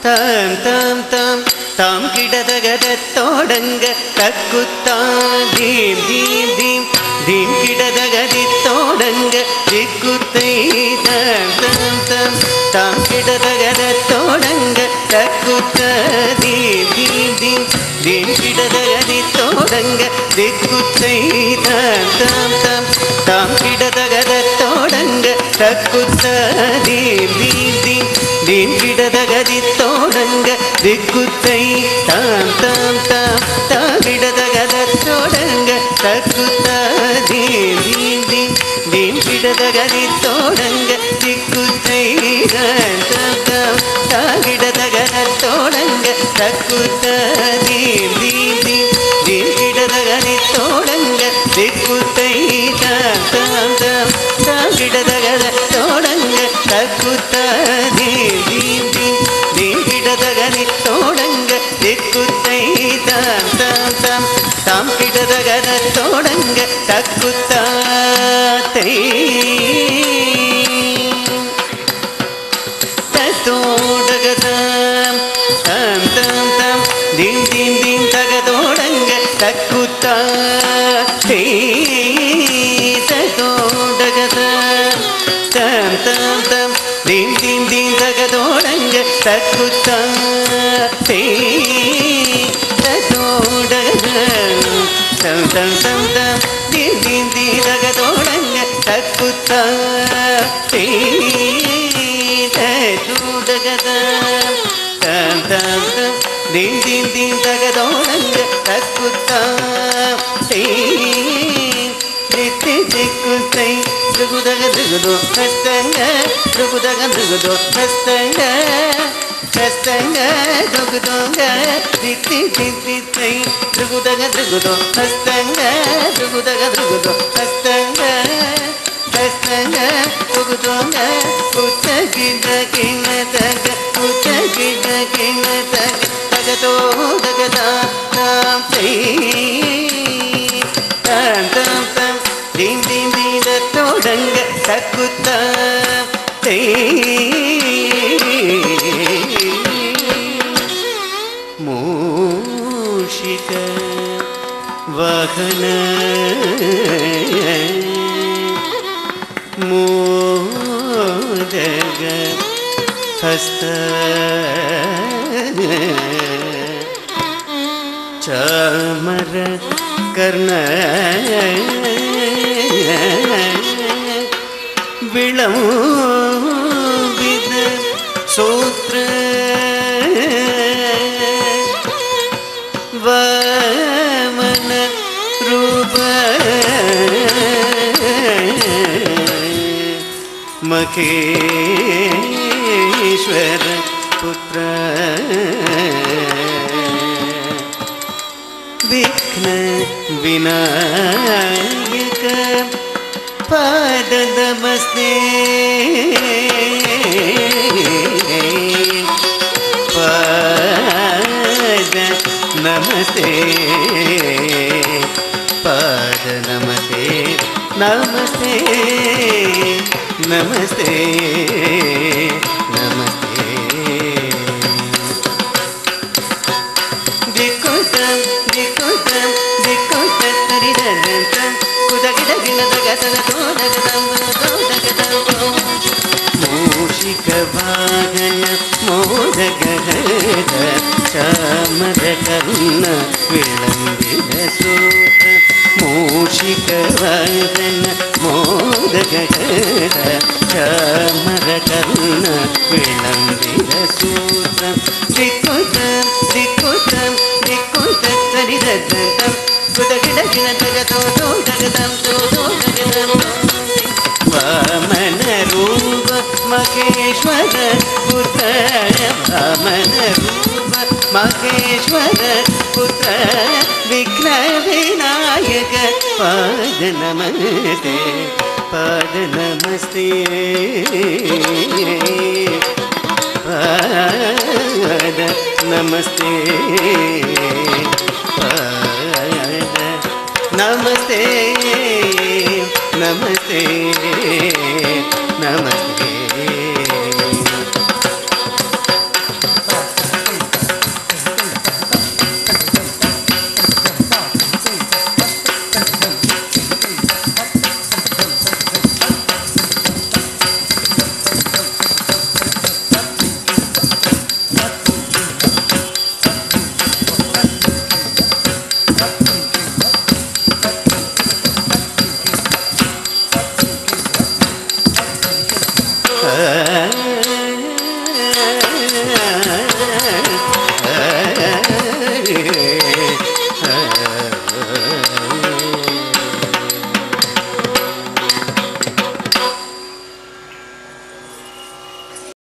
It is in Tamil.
தாம் தாம் தாம் தாம் கிடதகதத்தோடங்க தக்குத்தா தீம் தீம் தீம் தீம் கிடதகதித்தோடங்க திக்குத்தை தாம் தாம் தாம் தாம் கிடதகதத்தோடங்க தக்குத்த தீம் தீம் தீம் தீம் கிடதகதித்தோடங்க திக்குத்தை தாம் தாம் தாம் தாம் கிடதகதத்தோடங்க தக்குத்த தீம் தீம் தீம் தீம் கிடதகதித்தோடங்க திக்குத்தை தாம் தாம் தாம் தாம் கிடதகதத்தோடங்க தக்குத்த தீம் தீம் தீம் தீம் கிடதகதித்தோடங்க திக்குத்தை தாம் தாம் தாம் தாம் கிடதகதத்தோடங்க தக்குத்த தீம் தீம் தீம் தீம் கிடதகதித்தோடங்க திக்குத்தை தாம் தாம் தாம் தாம் கிடதகதத்தோடங்க தக்குத்த தீம் தீம் தீம் தீம் கிடதகதித்தோடங்க திக்குத்தை தாம் தாம் தாம் தாம் கிடதகதத்தோடங்க தக்குத்தாத்தை தத்தோடகதாம் தாம் தாம் தாம் தீம் தீம் தீம் தகதோடங்க தக்குத்தாத்தை தத்தோடகதாம் தாம் தாம் தாம் தீம் தீம் தீம் தகதோடங்க தக்குத்தாத்தை தத்தோடகதாம் தாம் தாம் தாம் தாம் தீம் தீம் தீம் தகதோடங்க தக்குத்தாத்தை தத்தோடகதாம் தாம் தாம் தாம் தீம் தீம் தீம் தகதோடங்க தக்குத்தாத்தை திக்குத்தை ருகுதக ருகுதோ ஹஸ்தங்க ருகுதக ருகுதோ ஹஸ்தங்க ஹஸ்தங்க ருகுதோங்க தித்தி தித்தித்தை ருகுதக ருகுதோ ஹஸ்தங்க ருகுதக ருகுதோ ஹஸ்தங்க ஹஸ்தங்க ருகுதோங்க புத்தகிட கிணதக புத்தகிட கிணதக தகதோ தகதா தாம் தாம் தாம் தாம் தீம் தீம் தீதத்தோடங்க தக்குத்தாத்தை மூஷிக வாகன மோதக ಹಸ್ತ ಚಾಮರ ಕರ್ಣ ವಿಳಂಬಿದ ಸೂತ್ರ ವಾಮನ ರೂಪ ಮಖೇಶ್ವರ ಪುತ್ರ ವಿಘ್ನ ವಿನಾಯಕ ಪಾದ ನಮಸ್ತೆ ಪಾದ ನಮಸ್ತೆ ಪಾದ ನಮಸ್ತೆ ನಮಸ್ತೆ ನಮಸ್ತೆ ನಮಸ್ತೆ ದಿಕ್ಕುತಂ ದಿಕ್ಕುತಂ ದಿಕ್ಕುತ ತರಿದಂತಂ ಕುದಗಿಡಗಿನದಗತನ ತೋದಗತಂ ತೋದಗತಂ ಮೂಷಿಕ ವಾಹನ ಮೋದಗಹದ ಚಾಮರ ಕರ್ಣ ವಿಳಂಬಿದ ಸೂತ್ರ ಮೂಷಿಕ ವಾಹನ ಮೋದಗಹದ ಚಾಮರ ಕರ್ಣ ವಿಳಂಬಿದ ಸೂತ್ರ ದಿಕ್ಕುತಂ ದಿಕ್ಕುತಂ ದಿಕ್ಕುತ ತರಿದಂತಂ ಕುದಗಿಡಗಿನದಗತೋ ತೋದಗತಂ ತೋದಗತಂ ವಾಮನ ರೂಪ ಮಹೇಶ್ವರ ಪುತ್ರ ವಾಮನ ರೂಪ ಮಹೇಶ್ವರ ಪುತ್ರ ವಿಘ್ನ ವಿನಾಯಕ ಪಾದ ನಮಸ್ತೆ ಪಾದ ನಮಸ್ತೆ ಪಾದ ನಮಸ್ತೆ ಪಾದ ನಮಸ್ತೆ ನಮಸ್ತೆ ನಮಸ್ತೆ